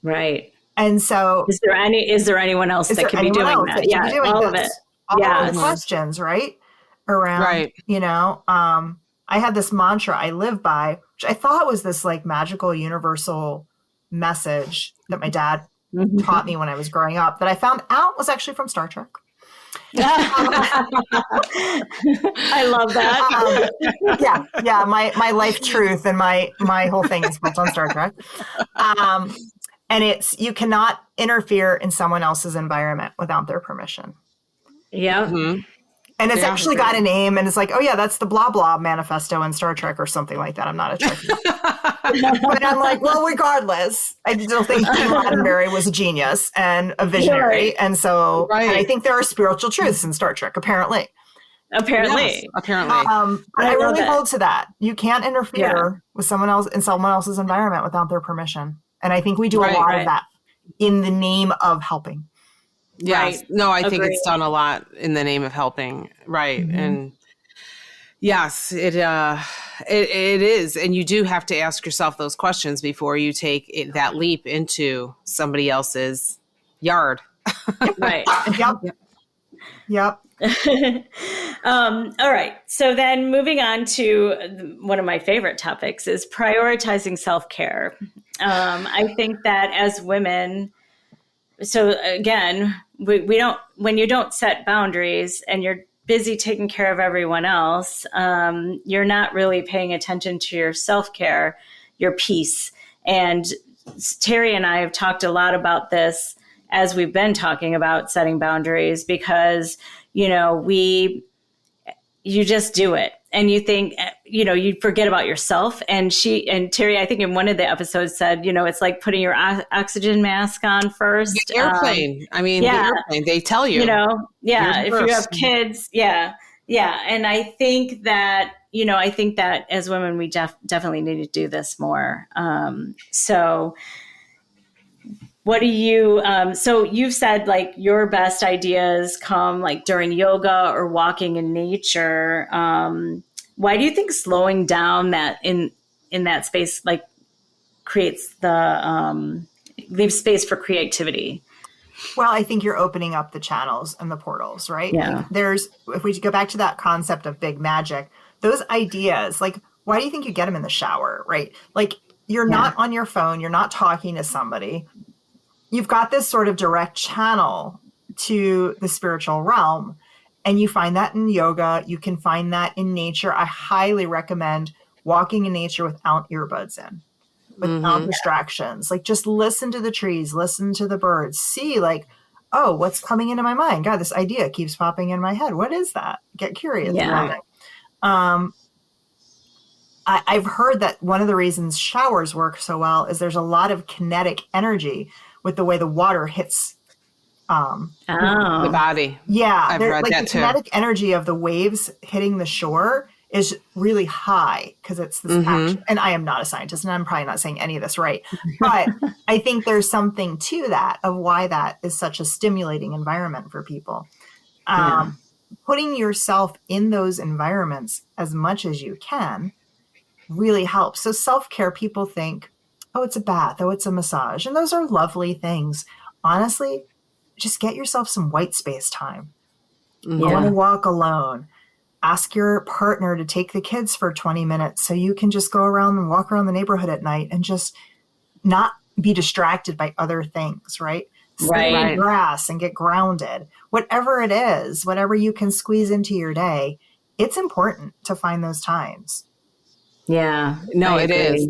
Right. And so Is there anyone else that could be doing that? Yeah, all of it. All Yes. of the questions, right? Around, Right. you know, I had this mantra I live by, which I thought was this like magical universal message that my dad taught me when I was growing up that I found out was actually from Star Trek. I love that. Yeah. My life truth and my whole thing is built on Star Trek. And it's, you cannot interfere in someone else's environment without their permission. Yeah. And it's actually got a name, and it's like, oh yeah, that's the blah blah manifesto in Star Trek or something like that. I'm not a Trekkie. But I'm like, well, regardless, I still think Gene Roddenberry was a genius and a visionary. Right. And so and I think there are spiritual truths in Star Trek, apparently. Yes, apparently. But I really hold to that. You can't interfere with someone else in someone else's environment without their permission. And I think we do a lot of that in the name of helping. Yes. Right. No, I think Agreed. it's done a lot in the name of helping. Right. And yes, it is. And you do have to ask yourself those questions before you take that leap into somebody else's yard. Right. Yep. All right. So then moving on to one of my favorite topics is prioritizing self-care. I think that as women, so again, we don't, when you don't set boundaries and you're busy taking care of everyone else, you're not really paying attention to your self-care, your peace. And Terri and I have talked a lot about this as we've been talking about setting boundaries because, you know, you just do it. and you think, you forget about yourself. And Terri, I think in one of the episodes said, it's like putting your oxygen mask on first. The airplane. The airplane, they tell you. If you have kids, yeah. And I think that, as women, we definitely need to do this more. So what do you, so you've said like your best ideas come like during yoga or walking in nature. Why do you think slowing down that in that space, like creates leaves space for creativity? Well, I think you're opening up the channels and the portals, right? Yeah. Like if we go back to that concept of big magic, those ideas, like, why do you think you get them in the shower, right? Like, you're not on your phone, you're not talking to somebody. You've got this sort of direct channel to the spiritual realm. And you find that in yoga. You can find that in nature. I highly recommend walking in nature without earbuds in, without distractions. Like, just listen to the trees, listen to the birds, see like, oh, what's coming into my mind? God, this idea keeps popping in my head. What is that? Get curious about it. I've heard that one of the reasons showers work so well is there's a lot of kinetic energy with the way the water hits the body. Yeah. I've read like that the too. kinetic energy of the waves hitting the shore is really high because it's this action. And I am not a scientist and I'm probably not saying any of this right. But I think there's something to that of why that is such a stimulating environment for people. Putting yourself in those environments as much as you can really helps. So self-care, people think, oh, it's a bath, oh, it's a massage. And those are lovely things. Honestly, just get yourself some white space time. Go on a walk alone. Ask your partner to take the kids for 20 minutes so you can just go around and walk around the neighborhood at night and just not be distracted by other things, right? Sit in the grass and get grounded. Whatever it is, whatever you can squeeze into your day, it's important to find those times. Yeah. No, it is.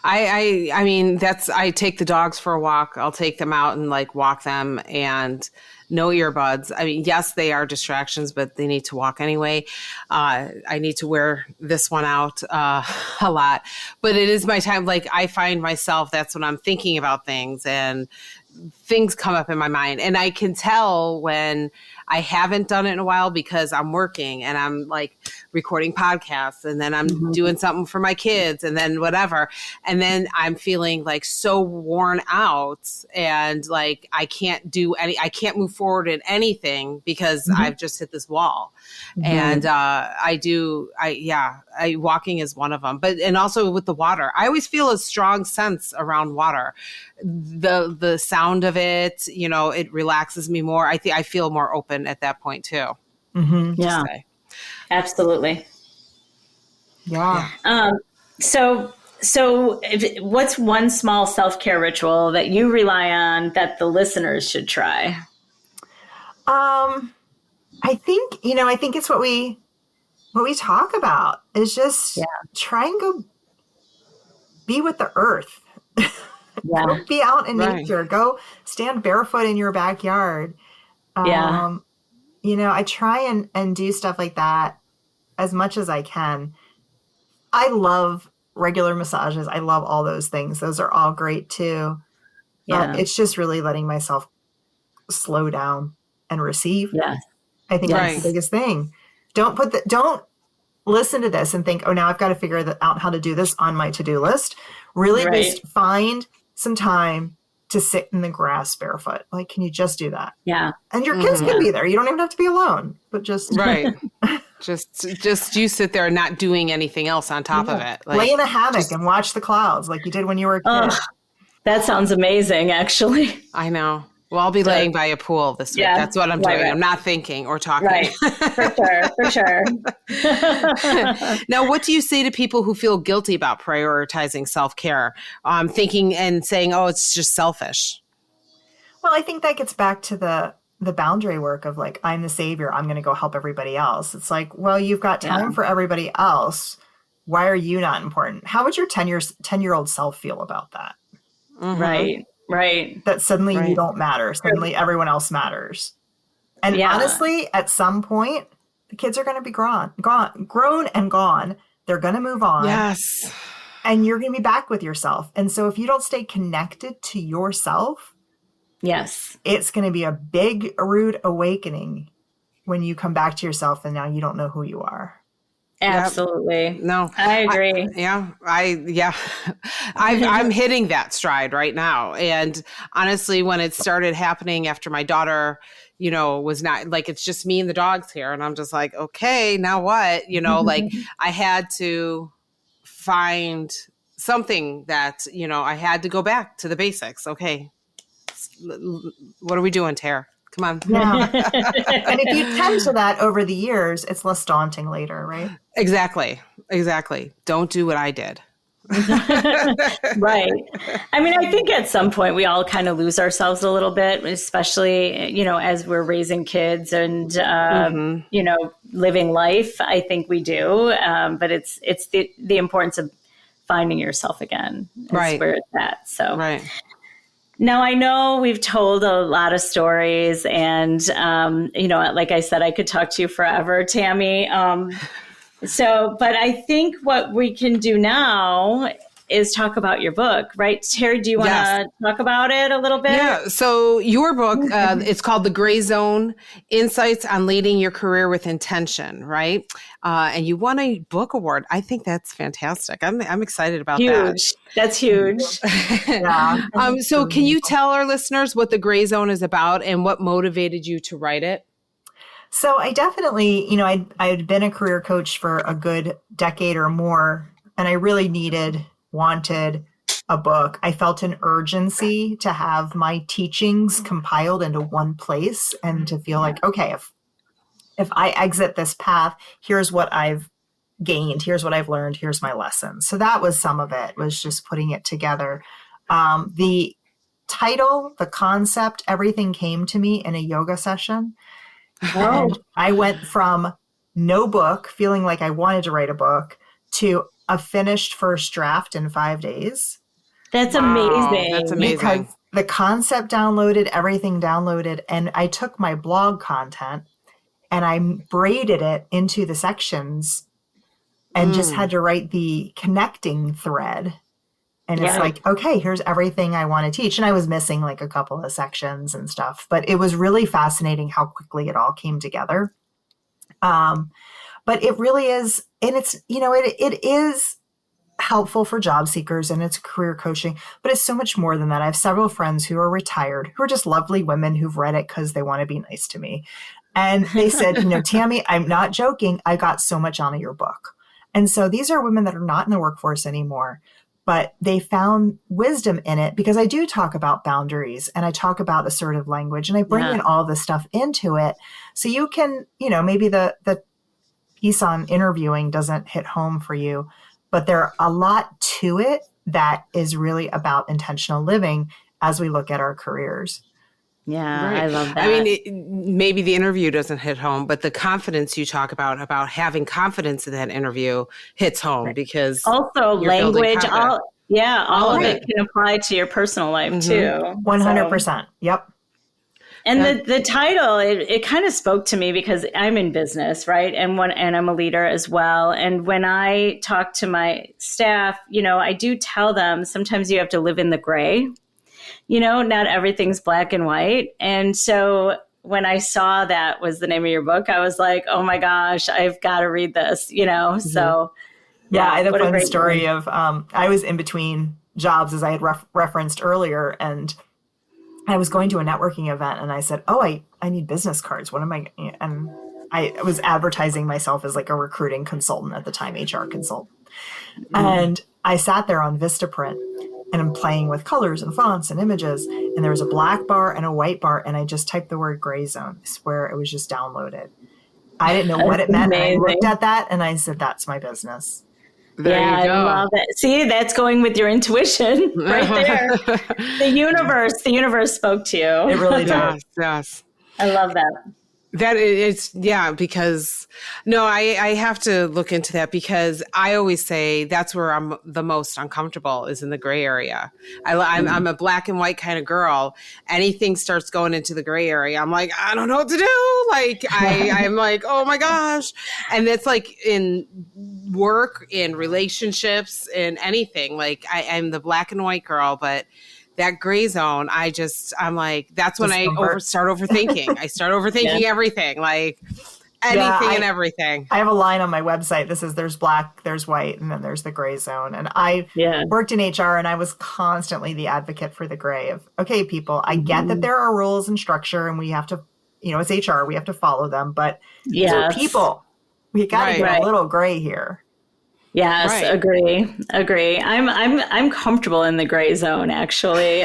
I mean, I take the dogs for a walk. I'll take them out and like walk them and no earbuds. I mean, yes, they are distractions, but they need to walk anyway. I need to wear this one out a lot, but it is my time. Like I find myself, that's when I'm thinking about things and things come up in my mind. And I can tell when I haven't done it in a while because I'm working and I'm like recording podcasts and then I'm doing something for my kids and then whatever. And then I'm feeling like so worn out and like I can't move forward in anything because I've just hit this wall. And walking is one of them. And also with the water, I always feel a strong sense around water. The sound of it, it relaxes me more. I think I feel more open at that point too. Yeah, absolutely. Yeah. So what's one small self-care ritual that you rely on that the listeners should try? I think it's what we talk about is just try and go be with the earth. Go be out in nature. Go stand barefoot in your backyard. I try and do stuff like that as much as I can. I love regular massages. I love all those things. Those are all great too. It's just really letting myself slow down and receive. Yeah. I think that's the biggest thing. Don't listen to this and think, oh, now I've got to figure out how to do this on my to-do list. Really just find some time to sit in the grass barefoot. Like, can you just do that? Yeah. And your kids can be there. You don't even have to be alone, but just. Right. just you sit there not doing anything else on top of it. Like, lay in a hammock and watch the clouds like you did when you were a kid. That sounds amazing, actually. I know. Well, I'll be laying by a pool this week. That's what I'm doing. Right. I'm not thinking or talking. Right. For sure. Now, what do you say to people who feel guilty about prioritizing self-care? Thinking and saying, oh, it's just selfish. Well, I think that gets back to the boundary work of like, I'm the savior. I'm going to go help everybody else. It's like, well, you've got time for everybody else. Why are you not important? How would your 10-year-old self feel about that? Right. That suddenly you don't matter. Suddenly everyone else matters. And honestly, at some point, The kids are going to be grown and gone. They're going to move on. Yes. And you're going to be back with yourself. And so if you don't stay connected to yourself, yes, it's going to be a big, rude awakening when you come back to yourself and now you don't know who you are. Absolutely. Yep. No, I agree. I'm hitting that stride right now. And honestly, when it started happening after my daughter, was not like, it's just me and the dogs here. And I'm just like, okay, now what? Like I had to find something that, I had to go back to the basics. Okay. What are we doing, Tara? Come on. Yeah. And if you tend to that over the years, it's less daunting later, right? Exactly. Don't do what I did. Right. I mean, I think at some point we all kind of lose ourselves a little bit, especially, as we're raising kids and, living life. I think we do. But it's the importance of finding yourself again. Right. Where it's at. So, right. Now, I know we've told a lot of stories and, like I said, I could talk to you forever, Tami. But I think what we can do now is talk about your book, right? Terri, do you want to talk about it a little bit? Yeah. So your book, it's called The Greyzone: Insights on Leading Your Career with Intention, right? And you won a book award. I think that's fantastic. I'm excited about that. That's huge. Yeah. So can you tell our listeners what The Greyzone is about and what motivated you to write it? So I definitely, I'd been a career coach for a good decade or more, and I really wanted a book. I felt an urgency to have my teachings compiled into one place and to feel like, okay, if I exit this path, here's what I've gained, here's what I've learned, here's my lessons. So that was some of it, was just putting it together. The title, the concept, everything came to me in a yoga session. And I went from no book, feeling like I wanted to write a book, to a finished first draft in 5 days. That's amazing. That's amazing. Because the concept downloaded, everything downloaded, and I took my blog content and I braided it into the sections and just had to write the connecting thread. And it's like, okay, here's everything I want to teach. And I was missing like a couple of sections and stuff, but it was really fascinating how quickly it all came together. But it really is, and it's, it is helpful for job seekers and it's career coaching, but it's so much more than that. I have several friends who are retired, who are just lovely women who've read it because they want to be nice to me. And they said, Tami, I'm not joking. I got so much out of your book. And so these are women that are not in the workforce anymore, but they found wisdom in it because I do talk about boundaries and I talk about assertive language and I bring in all this stuff into it. So you can, maybe the piece on interviewing doesn't hit home for you, but there are a lot to it that is really about intentional living as we look at our careers. Yeah, right. I love that. I mean, maybe the interview doesn't hit home, but the confidence you talk about having confidence in that interview hits home because also language, all of it can apply to your personal life too. 100%. So. Yep. And the title, it kind of spoke to me because I'm in business, right? And I'm a leader as well. And when I talk to my staff, I do tell them sometimes you have to live in the gray. Not everything's black and white. And so when I saw that was the name of your book, I was like, oh my gosh, I've got to read this, So I had a fun story of, I was in between jobs as I had referenced earlier, and I was going to a networking event and I said, I need business cards. What am I? And I was advertising myself as like a recruiting consultant at the time, HR consultant. And I sat there on Vistaprint and I'm playing with colors and fonts and images. And there was a black bar and a white bar. And I just typed the word Greyzone. I swear it was just downloaded. I didn't know what it meant. I looked at that and I said, that's my business. There you go. I love it. See, that's going with your intuition right there. The universe spoke to you. It really does. Yes. I love that. That it's because I have to look into that because I always say that's where I'm the most uncomfortable is in the gray area. I'm a black and white kind of girl. Anything starts going into the gray area, I'm like, I don't know what to do. Like I'm like, oh my gosh. And it's like in work, in relationships, in anything. Like I'm the black and white girl, but that gray zone, I'm like, that's when I start overthinking. I start overthinking everything, like anything and everything. I have a line on my website that says there's black, there's white, and then there's the gray zone. And I worked in HR and I was constantly the advocate for the gray of, okay, people, I get that there are rules and structure and we have to, it's HR, we have to follow them, but these are people. We got to get a little gray here. Yes, agree. I'm comfortable in the gray zone, actually.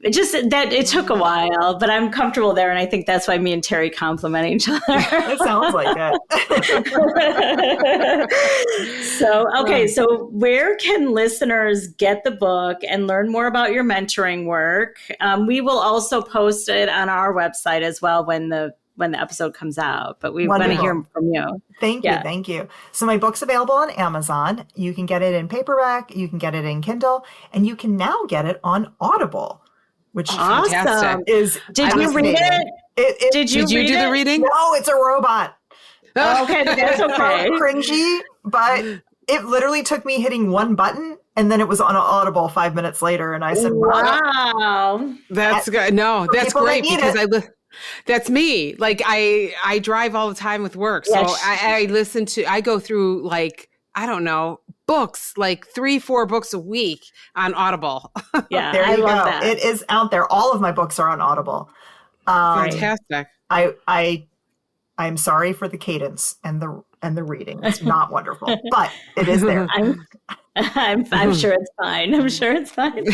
It took a while, but I'm comfortable there, and I think that's why me and Terry complement each other. It sounds like it. So where can listeners get the book and learn more about your mentoring work? We will also post it on our website as well when the episode comes out, but we want to hear from you. Thank you. So my book's available on Amazon. You can get it in paperback, you can get it in Kindle, and you can now get it on Audible, which awesome. Did you read it? Did you do the reading? No, it's a robot. Oh, okay, that's okay. Cringy, but it literally took me hitting one button and then it was on Audible 5 minutes later. And I said, wow. That's good. No, that's great because that's me. Like I drive all the time with work. So I go through like, I don't know, books, like 3-4 books a week on Audible. Yeah. There you go. That. It is out there. All of my books are on Audible. Fantastic. I'm sorry for the cadence and the reading. It's not wonderful, but it is there. I'm sure it's fine.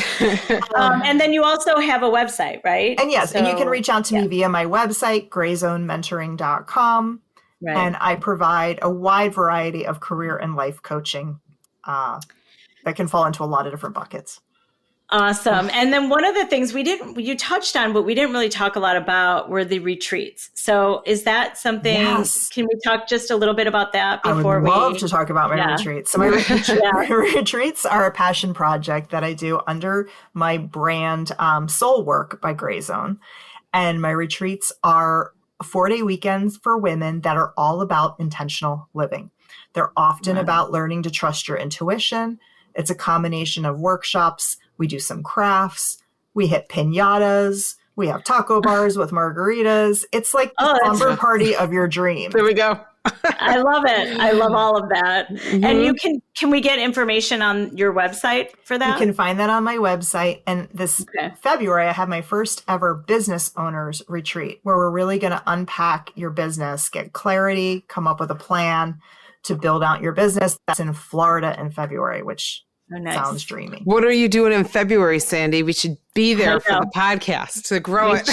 And then you also have a website, right? And yes, and you can reach out to me via my website, greyzonementoring.com. Right. And I provide a wide variety of career and life coaching that can fall into a lot of different buckets. Awesome. And then one of the things you touched on, but we didn't really talk a lot about were the retreats. So is that something, can we talk just a little bit about that before we? I would love to talk about my retreats. So my retreats are a passion project that I do under my brand Soul Work by Greyzone. And my retreats are 4-day weekends for women that are all about intentional living. They're often about learning to trust your intuition. It's a combination of workshops. We do some crafts. We hit piñatas. We have taco bars with margaritas. It's like the slumber party of your dream. There we go. I love it. I love all of that. Mm-hmm. And can we get information on your website for that? You can find that on my website. And this February, I have my first ever business owners retreat where we're really going to unpack your business, get clarity, come up with a plan to build out your business. That's in Florida in February, which sounds dreamy. What are you doing in February, Sandi? We should be there for the podcast to grow it.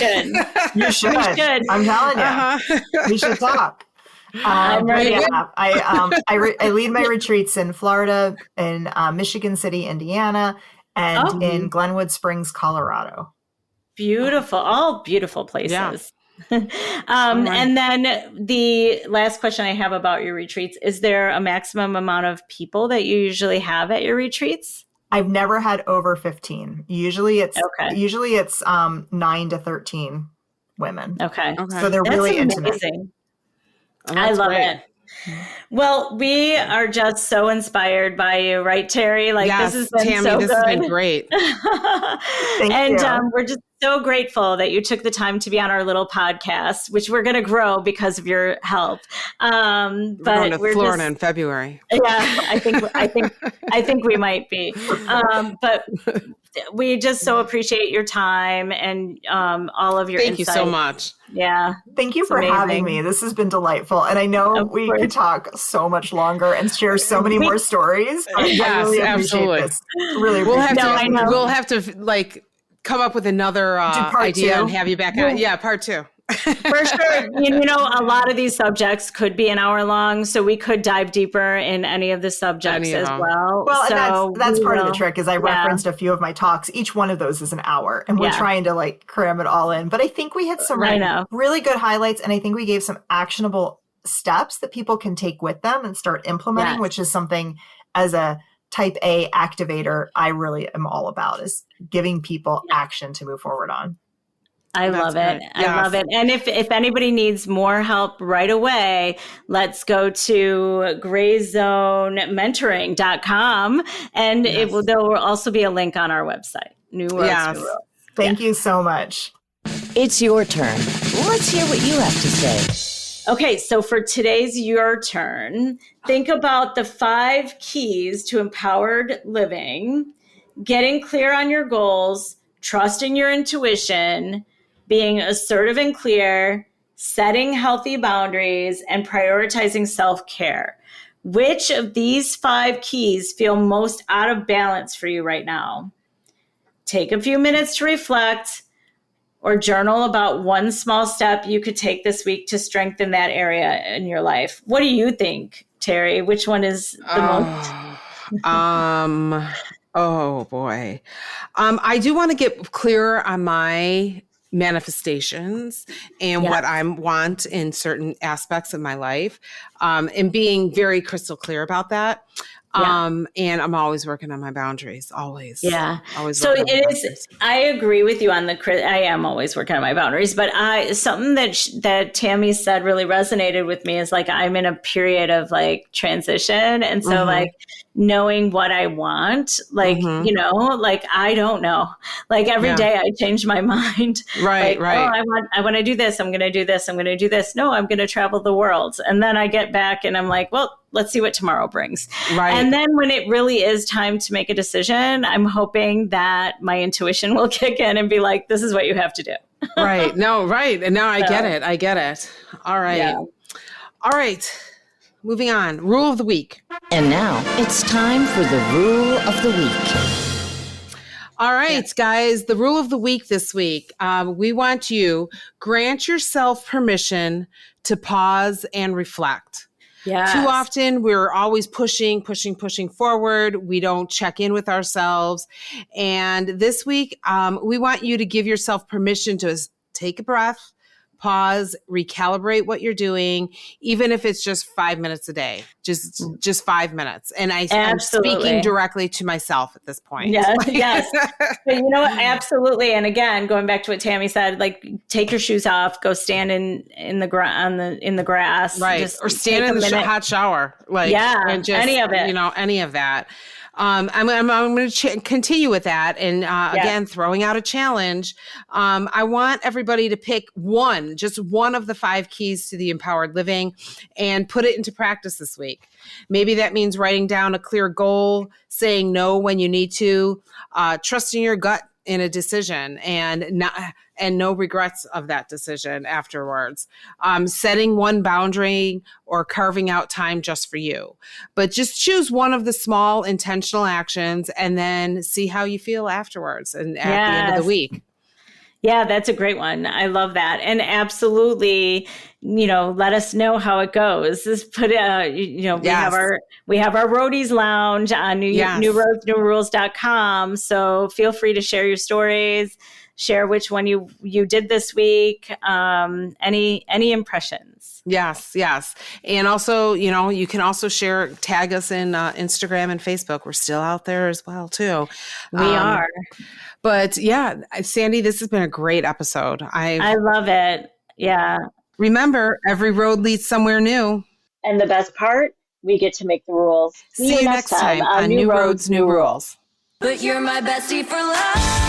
You should. I'm telling you. We should talk. I lead my retreats in Florida, in Michigan City, Indiana, and in Glenwood Springs, Colorado. Beautiful. All beautiful places. Yeah. And then the last question I have about your retreats, is there a maximum amount of people that you usually have at your retreats? I've never had over 15. Usually it's 9 to 13 women. Okay. So they're really intimate. Oh, I love great. it. Well, we are just so inspired by you, right, Terry? This has been Tami, this has been great. Thank you. We're just so grateful that you took the time to be on our little podcast, which we're going to grow because of your help. We're going to Florida in February. Yeah, I think we might be. But we just so appreciate your time and all of your insights. Thank you so much. Yeah. Thank you for having me. This has been delightful. And I know we could talk so much longer and share so many more stories. Yes, really absolutely. This. Really we'll have to come up with another idea and have you back on. Yeah, part 2. For sure. A lot of these subjects could be an hour long, so we could dive deeper in any of the subjects as well. Well, so and that's part of the trick is I referenced a few of my talks. Each one of those is an hour, and we're trying to like cram it all in. But I think we had some really good highlights, and I think we gave some actionable steps that people can take with them and start implementing, which is something as a type A activator, I really am all about, is giving people action to move forward on. I love it. I love it. And if anybody needs more help right away, let's go to greyzonementoring.com, and there will also be a link on our website. New Roads, New Rules. Thank you so much. It's your turn. Let's hear what you have to say. Okay, so for today's Your Turn, think about the 5 keys to empowered living: getting clear on your goals, trusting your intuition, being assertive and clear, setting healthy boundaries, and prioritizing self-care. Which of these 5 keys feel most out of balance for you right now? Take a few minutes to reflect, or journal about one small step you could take this week to strengthen that area in your life. What do you think, Terri? Which one is the most? Oh boy. I do want to get clearer on my manifestations and what I want in certain aspects of my life, and being very crystal clear about that. And I'm always working on my boundaries, always. Yeah. Always. So it is, I agree with you on I am always working on my boundaries, but something that Tami said really resonated with me is like, I'm in a period of like transition. And so like knowing what I want, like, like, I don't know, like every day I change my mind. Right. Like, oh, I want to do this. I'm going to do this. I'm going to do this. No, I'm going to travel the world. And then I get back and I'm like, well, let's see what tomorrow brings. Right. And then when it really is time to make a decision, I'm hoping that my intuition will kick in and be like, this is what you have to do. Right. No, right. And now I get it. All right. Yeah. All right. Moving on. Rule of the week. And now it's time for the rule of the week. All right, guys, the rule of the week this week. We want you grant yourself permission to pause and reflect. Yes. Too often, we're always pushing forward. We don't check in with ourselves. And this week, we want you to give yourself permission to take a breath, pause, recalibrate what you're doing, even if it's just 5 minutes a day, just 5 minutes. And I'm speaking directly to myself at this point. Yes, yes. But you know what? Absolutely. And again, going back to what Tami said, like take your shoes off, go stand in the grass, right? Or stand in the hot shower, and just, any of it, any of that. I'm going to continue with that. And again, throwing out a challenge. I want everybody to pick just one of the 5 keys to the empowered living and put it into practice this week. Maybe that means writing down a clear goal, saying no when you need to, trusting your gut in a decision and no regrets of that decision afterwards. Setting one boundary or carving out time just for you. But just choose one of the small intentional actions and then see how you feel afterwards and at the end of the week. Yeah, that's a great one. I love that. And absolutely, let us know how it goes. Just put we have our Roadies Lounge on newroadsnewrules.com. So feel free to share your stories, share which one you did this week, any impressions. Yes. And also, you can also tag us in Instagram and Facebook. We're still out there as well, too. We are. But yeah, Sandi, this has been a great episode. I love it. Yeah. Remember, every road leads somewhere new. And the best part, we get to make the rules. See you next time on New Roads, New Rules. But you're my bestie for life.